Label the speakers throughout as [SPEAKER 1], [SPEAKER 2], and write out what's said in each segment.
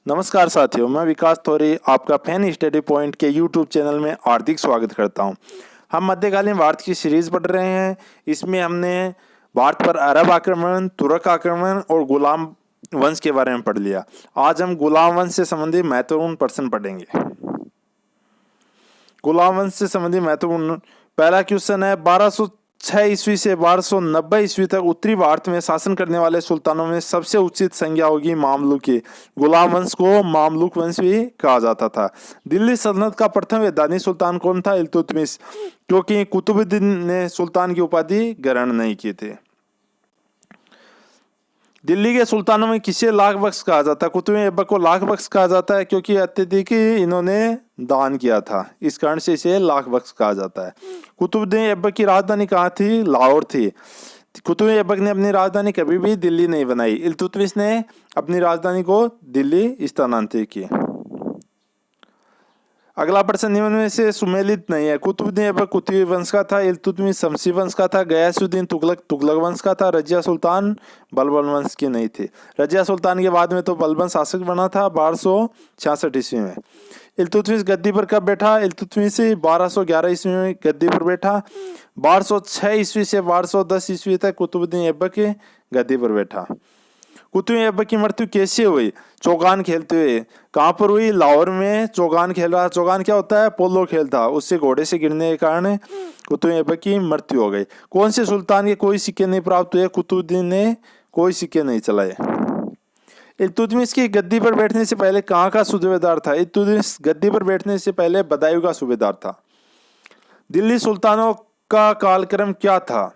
[SPEAKER 1] नमस्कार साथियों, मैं विकास थोरी आपका फैन स्टडी पॉइंट के यूट्यूब चैनल में हार्दिक स्वागत करता हूं। हम मध्यकालीन भारत की सीरीज पढ़ रहे हैं। इसमें हमने भारत पर अरब आक्रमण, तुर्क आक्रमण और गुलाम वंश के बारे में पढ़ लिया। आज हम गुलाम वंश से संबंधित महत्वपूर्ण प्रश्न पढ़ेंगे। गुलाम वंश से संबंधित महत्वपूर्ण पहला क्वेश्चन है, 1206 ईस्वी से 1290 ईस्वी तक उत्तरी भारत में शासन करने वाले सुल्तानों में सबसे उचित संज्ञा होगी मामलुकी। गुलाम वंश को मामलुक वंश भी कहा जाता था। दिल्ली सल्तनत का प्रथम वैधानिक सुल्तान कौन था? इल्तुतमिश, क्योंकि कुतुबुद्दीन ने सुल्तान की उपाधि ग्रहण नहीं की थी। दिल्ली के सुल्तानों में किसे लाख बख्श कहा जाता है? कुतुब ऐबक को लाख बख्श कहा जाता है क्योंकि अत्यधिक इन्होंने दान किया था, इस कारण से इसे लाख बख्श कहा जाता है। कुतुबुद्दीन ऐबक की राजधानी कहाँ थी? लाहौर थी। कुतुब ऐबक ने अपनी राजधानी कभी भी दिल्ली नहीं बनाई। इल्तुतमिश ने अपनी राजधानी को दिल्ली स्थानांतरित की। अगला प्रश्न निम्न में से सुमेलित नहीं है। कुतुबुद्दीन ऐबक कुतुबी वंश का था, इल्तुतमिश शमसी वंश का था, गयासुद्दीन तुगलक तुगलक वंश का था, रजिया सुल्तान बलबन वंश की नहीं थी। रजिया सुल्तान के बाद में तो बलबन शासक बना था 1266 ईस्वी में। इल्तुतमिश गद्दी पर कब बैठा? इल्तुतमिश 1211 ईस्वी में गद्दी पर बैठा। 1206 ईस्वी से 1210 ईस्वी तक कुतुबुद्दीन ऐबक गद्दी पर बैठा। कुतुब ऐबक की मृत्यु कैसे हुई? चौगान खेलते हुए। कहाँ पर हुई? लाहौर में चौगान खेल रहा। चौगान क्या होता है? पोलो खेल था, उससे घोड़े से गिरने के कारण कुतुब ऐबक की मृत्यु हो गई। कौन से सुल्तान के कोई सिक्के नहीं प्राप्त हुए? कुतुबुद्दीन ने कोई सिक्के नहीं चलाए। इल्तुतमिश की गद्दी पर बैठने से पहले कहाँ का सूबेदार था? इल्तुतमिश गद्दी पर बैठने से पहले बदायूं का सूबेदार था। दिल्ली सुल्तानों का कालक्रम क्या था?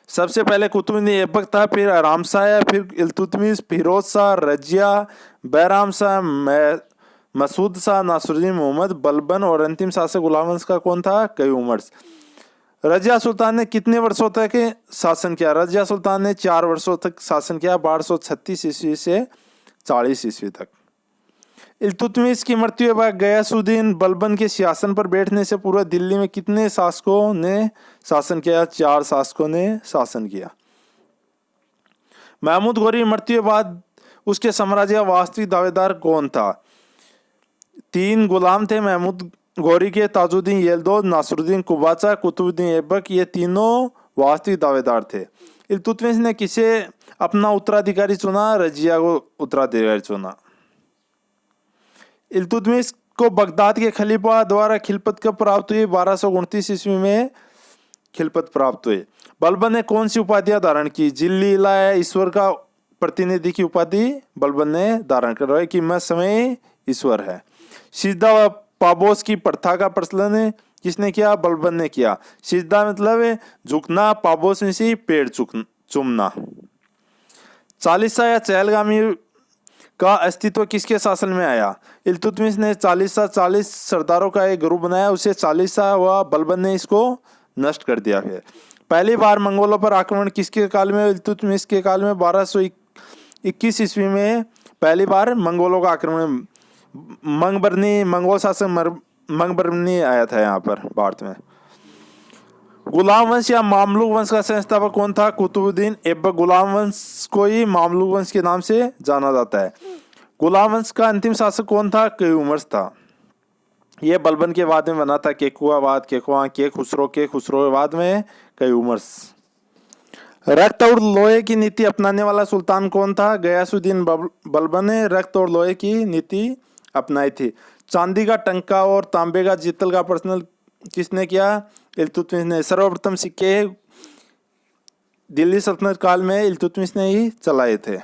[SPEAKER 1] सबसे पहले कुतुबुद्दीन ऐबक था, फिर आराम शाह, फिर इल्तुतमिश, फिरोज शाह, रजिया, बैराम शाह, मसूद शाह, नासिरुद्दीन मोहम्मद, बलबन और अंतिम शासक गुलाम वंश का कौन था? कयूमर्स। रजिया सुल्तान ने कितने वर्षों तक शासन किया? रजिया सुल्तान ने 4 वर्षों तक शासन किया, 1236 ईस्वी से 40 ईस्वी तक। इल्तुतमिश की मृत्यु के बाद गयासुद्दीन बलबन के सिंहासन पर बैठने से पूर्व दिल्ली में कितने शासकों ने शासन किया? 4 शासकों ने शासन किया। महमूद गौरी की मृत्यु के बाद उसके साम्राज्य का वास्तविक दावेदार कौन था? 3 गुलाम थे महमूद गौरी के, ताजुद्दीन यलदौज, नासिरुद्दीन कुबाचा, कुतुबुद्दीन ऐबक, ये तीनों वास्तविक दावेदार थे। इल्तुतमिश ने किसे अपना उत्तराधिकारी चुना? रजिया को उत्तराधिकारी चुना। इल्तुतमिश को बगदाद के खलीफा द्वारा खिलफत कब प्राप्त हुई? 1229 ईस्वी में खिलफत प्राप्त हुई। बलबन ने कौन सी उपाधियां धारण की? जिल्ली इलाह ईश्वर का प्रतिनिधि की उपाधि बलबन ने धारण कर रहा है कि मैं समय ईश्वर है। सिजदा व पाबोस की प्रथा का प्रचलन किसने किया? बलबन ने किया। सिजदा मतलब झुकना, पाबोस में से पेड़ चूमना। चालीसा या चहलगामी का अस्तित्व किसके शासन में आया? इल्तुतमिश ने 40 सरदारों का एक ग्रुप बनाया, उसे 40 हुआ। बलबन ने इसको नष्ट कर दिया। फिर पहली बार मंगोलों पर आक्रमण किसके काल में? इल्तुतमिश के काल में 1221 ईस्वी में पहली बार मंगोलों का आक्रमण। मंगोल शासक मंगबरनी आया था यहाँ पर भारत में। गुलाम वंश या मामलुक वंश का संस्थापक कौन था? कुतुबुद्दीन ऐबक। गुलाम वंश को ही मामलुक वंश के नाम से जाना जाता है। गुलाम वंश का अंतिम शासक कौन था? कयूमर्स था। यह बलबन के बाद में बना था। केकुआबाद, केकुआ, के खुसरो के बाद में कयूमर्स। रक्त और लोहे की नीति अपनाने वाला सुल्तान कौन था? गयासुद्दीन बलबन ने रक्त और लोहे की नीति अपनाई थी। चांदी का टंका और तांबे का जितल का प्रश्न किसने किया? इल्तुतमिश ने। सर्वप्रथम सिक्के दिल्ली सल्तनत काल में इल्तुतमिश ने ही चलाए थे।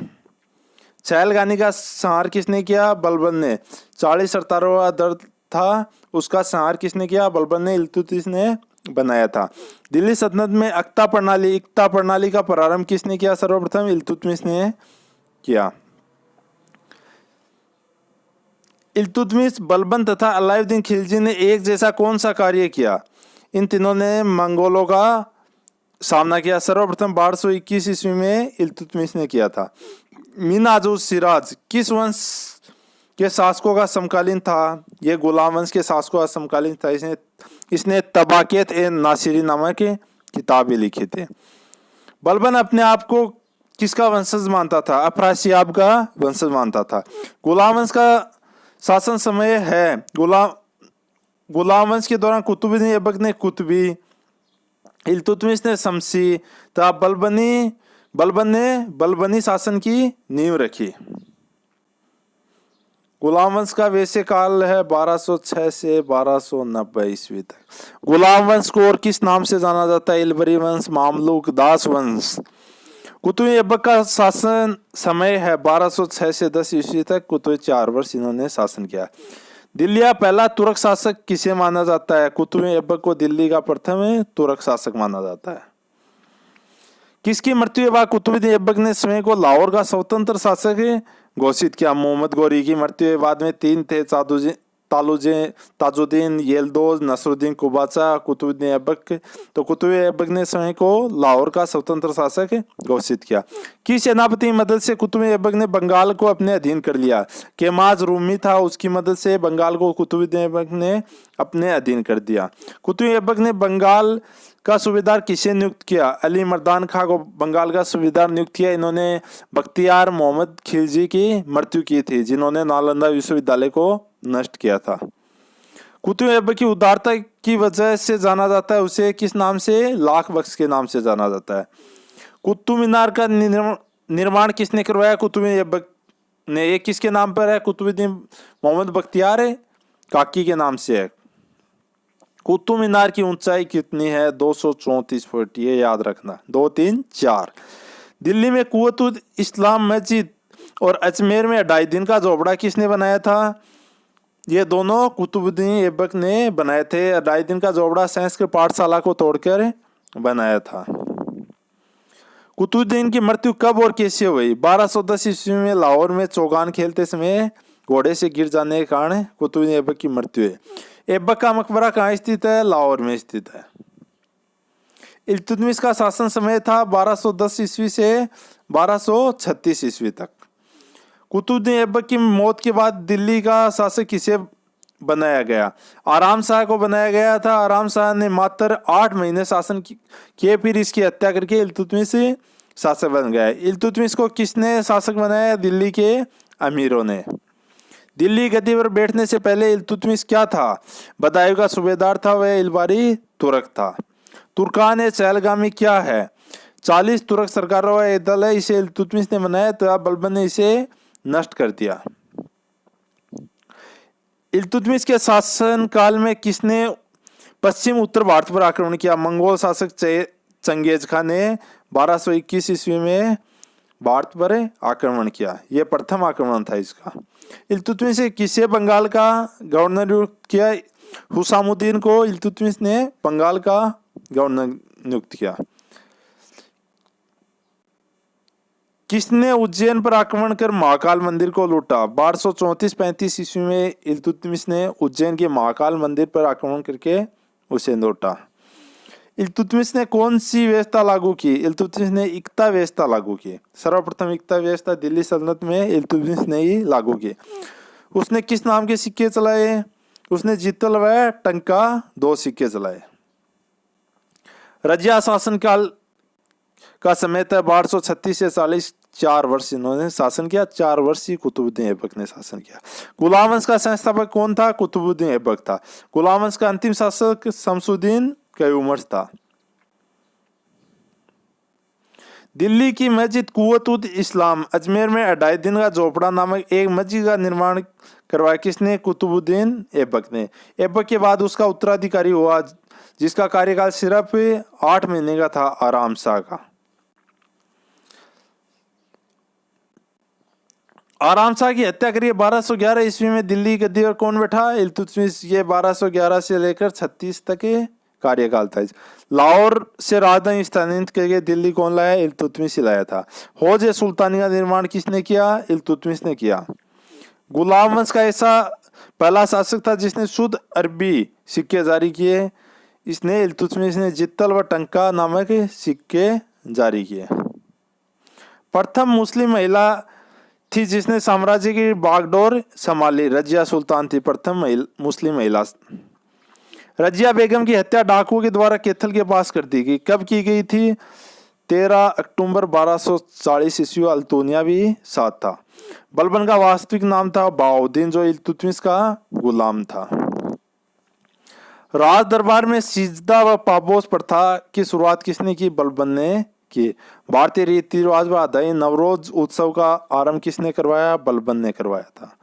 [SPEAKER 1] चहलगामी का संहार किसने किया? बलबन ने। 40 सरदारों का दल था, उसका संहार किसने किया? बलबन ने। इल्तुतमिश ने बनाया था। दिल्ली सल्तनत में एकता प्रणाली का प्रारंभ किसने किया? सर्वप्रथम इल्तुतमिश ने किया। इल्तुतमिश, बलबन तथा अलाउद्दीन खिलजी ने एक जैसा कौन सा कार्य किया? इन तीनों ने मंगोलों का सामना किया। सर्वप्रथम 1221 ईस्वी में इल्तुतमिश ने किया था। मीनाजुज सिराज किस वंश के शासकों का समकालीन था? यह गुलाम वंश के शासकों का समकालीन था। इसने तबाक़त ए नासिरी नामक किताबें लिखी थी। बलबन अपने आप को किसका वंशज मानता था? अफरासियाब का वंशज मानता था। गुलाम वंश का शासन समय है। गुलाम वंश के दौरान कुतुबुद्दीन ऐबक ने कुतुबी, इल्तुतमिश ने शमसी तथा बलबनी शासन की नींव रखी। गुलाम वंश का वैसे काल है 1206 से 1290 ईस्वी तक। गुलाम वंश को और किस नाम से जाना जाता है? इलबरी वंश, मामलुक, दास वंश। कुतुब ऐबक का शासन समय है 1206 से 10 ईस्वी तक। कुतुब 4 वर्ष इन्होंने शासन किया। दिल्ली का पहला तुर्क शासक किसे माना जाता है? कुतुब ऐबक को दिल्ली का प्रथम तुर्क शासक माना जाता है। किसकी मृत्यु के बाद कुतुबुद्दीन ऐबक ने स्वयं को लाहौर का स्वतंत्र शासक घोषित किया? मोहम्मद गौरी की मृत्यु के बाद में 3 थे, ताजुद्दीन, येल्दोज, नसरुद्दीन कुबाचा, कुतुबुद्दीन ऐबक। तो कुतुब ऐबक ने स्वयं को लाहौर का स्वतंत्र शासक घोषित किया। किस सेनापति की मदद से कुतुब ऐबक ने बंगाल को अपने अधीन कर लिया? केमाज रूमी था, उसकी मदद से बंगाल को कुतुबुद्दीन ऐबक ने अपने अधीन कर दिया। कुतुब ऐबक ने बंगाल का सूबेदार किसे नियुक्त किया? अली मर्दान खां को बंगाल का सूबेदार नियुक्त किया। इन्होंने बख्तियार मोहम्मद खिलजी की मृत्यु की थी, जिन्होंने नालंदा विश्वविद्यालय को नष्ट किया था। कुतुब ऐबक की उदारता की वजह से जाना जाता है, उसे किस नाम से? लाख बख्श के नाम से जाना जाता है। कुतुब मीनार का निर्माण किसने करवाया? कुतुब ऐबक ने। ये किसके नाम पर है? कुतुबुद्दीन मोहम्मद बख्तियार काकी के नाम से है। कुतुब मीनार की ऊंचाई कितनी है? 234 फुट, ये याद रखना। 2, 3, 4। दिल्ली में कुव्वतुल इस्लाम मस्जिद और अजमेर में 2.5 दिन का झोपड़ा किसने बनाया था? ये दोनों कुतुबुद्दीन ऐबक ने बनाए थे। 2.5 दिन का झोपड़ा संस्कृत पाठशाला को तोड़कर बनाया था। कुतुबुद्दीन की मृत्यु कब और कैसे हुई? 1210 ईस्वी में लाहौर में चौगान खेलते समय घोड़े से गिर जाने के कारण कुतुबुद्दीन ऐबक की मृत्यु हुई। ऐबक का मकबरा कहाँ स्थित है? लाहौर में स्थित है। इल्तुतमिश का शासन समय था 1210 ईस्वी से 1236 ईस्वी तक। कुतुबुद्दीन ऐबक की मौत के बाद दिल्ली का शासक किसे बनाया गया? आराम शाह को बनाया गया था। आराम शाह ने मात्र 8 महीने शासन किए, फिर इसकी हत्या करके इल्तुतमिश शासक बन गया। इल्तुतमिश को किसने शासक बनाया? दिल्ली के अमीरों ने। दिल्ली गद्दी पर बैठने से पहले इल्तुतमिश क्या था? बदायूं का सूबेदार था, वह इलबारी तुर्क था। तुर्कान चहलगामी क्या है? 40 तुर्क सरकारों का एक दल है, इसे इल्तुतमिश ने बनाया तो बलबन ने इसे नष्ट कर दिया। इल्तुतमिश के शासन काल में किसने पश्चिम उत्तर भारत पर आक्रमण किया? मंगोल शासक चंगेज खान ने 1221 ईस्वी में भारत पर आक्रमण किया। यह प्रथम आक्रमण था इसका। इल्तुतमिश ने किसे बंगाल का गवर्नर नियुक्त किया? हुसामुद्दीन को इल्तुतमिश ने बंगाल का गवर्नर नियुक्त किया। किसने उज्जैन पर आक्रमण कर महाकाल मंदिर को लूटा? 1234-35 ईस्वी में इल्तुतमिश ने उज्जैन के महाकाल मंदिर पर आक्रमण करके उसे लूटा। इल्तुतमिश ने कौन सी व्यवस्था लागू की? इल्तुतमिश ने इक्ता व्यवस्था लागू की। सर्वप्रथम इक्ता व्यवस्था दिल्ली सल्तनत में इल्तुतमिश ने ही लागू की। उसने किस नाम के सिक्के चलाए? उसने जितल व टंका 2 सिक्के चलाए। रजिया शासन काल का समय था 1236 से 40, 4 वर्ष इन्होंने शासन किया। 4 वर्ष ही कुतुबुद्दीन ऐबक ने शासन किया। गुलाम वंश का संस्थापक कौन था? कुतुबुद्दीन ऐबक था। गुलाम वंश का अंतिम शासक शमसुद्दीन कयूमर्स था। दिल्ली की मस्जिद कुव्वतुल इस्लाम अजमेर में 2.5 दिन का झोपड़ा नामक एक मस्जिद का निर्माण करवाया। किसने? कुतुबुद्दीन ऐबक ने। ऐबक के बाद उसका उत्तराधिकारी हुआ, जिसका कार्यकाल सिर्फ 8 महीने का था, आराम शाह का। आराम शाह की हत्या करी 1211 ईस्वी में। दिल्ली गद्दी पर कौन बैठा? इल्तुतमिश। ये 1211 से लेकर 36 तक कार्यकाल था। लाहौर से राजधानी स्थानांतरित करके दिल्ली कौन लाया? इल्तुतमिश लाया था। हौज सुल्तानी का निर्माण किसने किया? इल्तुतमिश ने किया। गुलाम वंश का ऐसा पहला शासक था जिसने शुद्ध अरबी सिक्के जारी किए। इसने इल्तुतमिश ने जित्तल व टंका नामक सिक्के जारी किए। प्रथम मुस्लिम महिला थी जिसने साम्राज्य की बागडोर संभाली। रजिया सुल्तान थी प्रथम मुस्लिम महिला। रजिया बेगम की हत्या डाकुओं के द्वारा कैथल के पास कर दी गई। कब की गई थी? 13 अक्टूबर 1240 ईस्वी अल्तोनिया भी साथ था। बलबन का वास्तविक नाम था बहाउद्दीन, जो इल्तुतमिश का गुलाम था। राज दरबार में सिजदा व पापोस प्रथा की शुरुआत किसने की? बलबन ने की। भारतीय रीति रिवाज व आदाई नवरोज उत्सव का आरंभ किसने करवाया? बलबन ने करवाया था।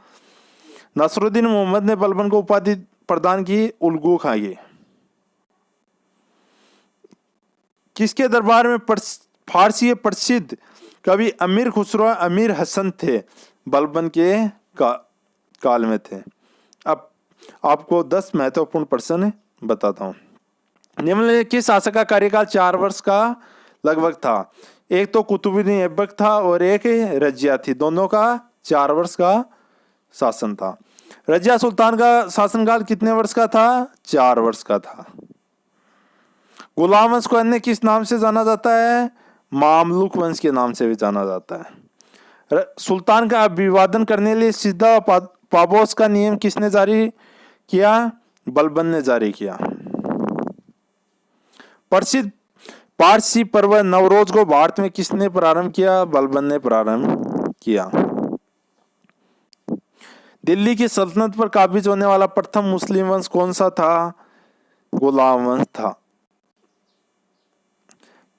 [SPEAKER 1] नसरुद्दीन मोहम्मद ने बलबन को उपाधि प्रदान की उल्गू खां की। किसके दरबार में फारसी प्रसिद्ध कवि अमीर खुसरो अमीर हसन थे? बलबन के काल में थे। अब आपको 10 महत्वपूर्ण प्रश्न बताता हूँ। निम्नलिखित किस शासक का कार्यकाल 4 वर्ष का लगभग था? एक तो कुतुबुद्दीन ऐबक था और एक रजिया थी, दोनों का 4 वर्ष का शासन था। रजिया सुल्तान का शासनकाल कितने वर्ष का था? 4 वर्ष का था। गुलाम वंश को अन्य किस नाम से जाना जाता है? मामलुक वंश के नाम से भी जाना जाता है। सुल्तान का अभिवादन करने के लिए सिद्धा पापोस का नियम किसने जारी किया? बलबन ने जारी किया। प्रसिद्ध पारसी पर्व नवरोज को भारत में किसने प्रारंभ किया? बलबन ने प्रारंभ किया। दिल्ली की सल्तनत पर काबिज होने वाला प्रथम मुस्लिम वंश कौन सा था? गुलाम वंश था।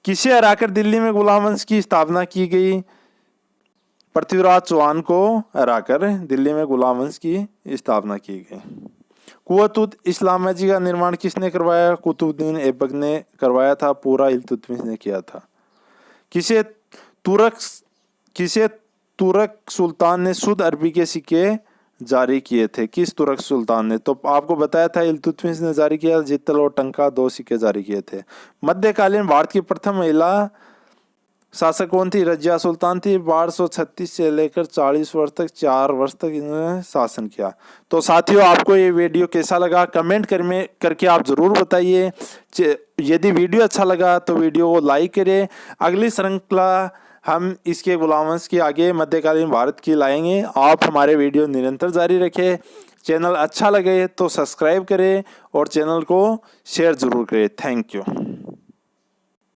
[SPEAKER 1] किसे हराकर दिल्ली में गुलाम वंश की स्थापना की गई? पृथ्वीराज चौहान को हराकर दिल्ली में गुलाम वंश की स्थापना की गई। कुव्वतुत इस्लाम मस्जिद का निर्माण किसने करवाया? कुतुबुद्दीन ऐबक ने करवाया था, पूरा इल्तुतमिश ने किया था। किसे तुर्क सुल्तान ने शुद्ध अरबी के सिक्के जारी किए थे? किस तुर्क सुल्तान ने? तो आपको बताया था इल्तुतमिश ने जारी किया। जित्तल और टंका 2 सिक्के जारी किए थे। मध्यकालीन भारत की प्रथम महिला शासक कौन थी? रजिया सुल्तान थी। 1236 से लेकर 40 वर्ष तक 4 वर्ष तक इन्होंने शासन किया। तो साथियों, आपको ये वीडियो कैसा लगा कमेंट करके आप जरूर बताइए। यदि वीडियो अच्छा लगा तो वीडियो को लाइक करें। अगली श्रृंखला हम इसके गुलाम वंश की आगे मध्यकालीन भारत की लाएंगे। आप हमारे वीडियो निरंतर जारी रखें। चैनल अच्छा लगे तो सब्सक्राइब करें और चैनल को शेयर जरूर करें। Thank you.